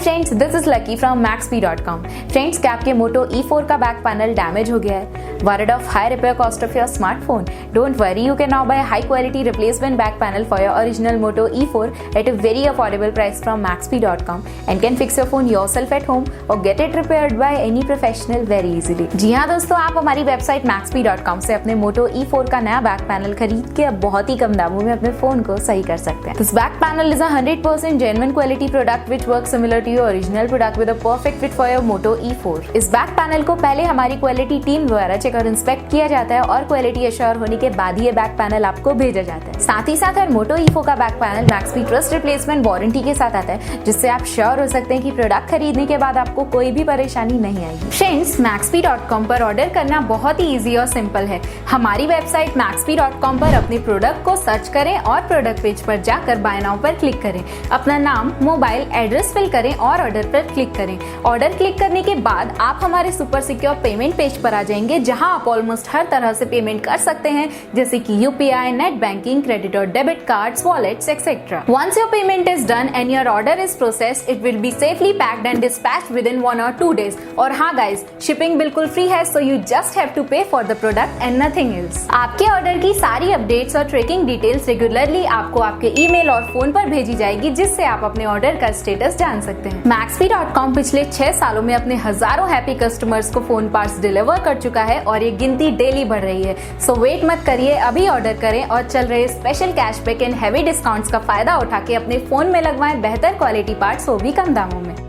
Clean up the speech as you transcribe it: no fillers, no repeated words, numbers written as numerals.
Friends, this is lucky from Maxbhi.com। Friends, क्या आपके मोटो E4 का बैक पैनल डैमेज हो गया है? Worried of high repair cost of your smartphone? Don't worry, you can now buy high quality replacement back panel for your original Moto E4 at a very affordable price from Maxbhi.com and can fix your phone yourself at home or get it repaired by any professional very easily। जी हाँ दोस्तों, आप हमारी website Maxbhi.com से अपने Moto E4 का नया back panel खरीद के अब बहुत ही कम दामों में अपने फोन को सही कर सकते हैं। This back panel is a 100% genuine quality product which works similar to your original product with a perfect fit for your Moto E4। इस बैक पैनल को पहले हमारी क्वालिटी टीम द्वारा चेक और इंस्पेक्ट किया जाता है और क्वालिटी एश्योर होने के बाद ही ये बैक पैनल आपको भेजा जाता है। साथ ही साथ हर Moto E4 का back panel Maxbhi trust replacement warranty के साथ आता है, जिससे आप श्योर हो सकते हैं कि प्रोडक्ट खरीदने के बाद आपको कोई भी परेशानी नहीं आएगी। फ्रेंड्स, Maxbhi.com पर ऑर्डर करना बहुत ही इजी और सिंपल है। हमारी वेबसाइट Maxbhi.com पर अपने प्रोडक्ट को सर्च करें और प्रोडक्ट पेज पर जाकर बाय नाउ पर क्लिक करें। अपना नाम, मोबाइल एड्रेस फिल करें और ऑर्डर पर क्लिक करें। ऑर्डर क्लिक करने के बाद आप हमारे सुपर सिक्योर पेमेंट पेज पर आ जाएंगे, जहां आप ऑलमोस्ट हर तरह से पेमेंट कर सकते हैं, जैसे कि यूपीआई, नेट बैंकिंग, क्रेडिट और debit cards, wallets etcetera. Once your payment is done and your order is processed, it will be safely packed and dispatched within 1 or 2 days। और हाँ गाइज, शिपिंग बिल्कुल free है, so you just have to pay for the product and nothing else। आपके order की सारी updates और tracking details regularly आपको आपके ईमेल और फोन पर भेजी जाएगी, जिससे आप अपने ऑर्डर का स्टेटस जान सकते हैं। Maxbhi.com पिछले 6 सालों में अपने हजारों हैप्पी कस्टमर्स को फोन पार्ट्स डिलीवर कर चुका है और ये गिनती डेली बढ़ रही है। सो वेट मत करिए, अभी ऑर्डर करें और चल रहे special cashback and heavy discounts का फायदा उठा के अपने फोन में लगवाएं बेहतर क्वालिटी पार्ट्स, वो भी कम दामों में।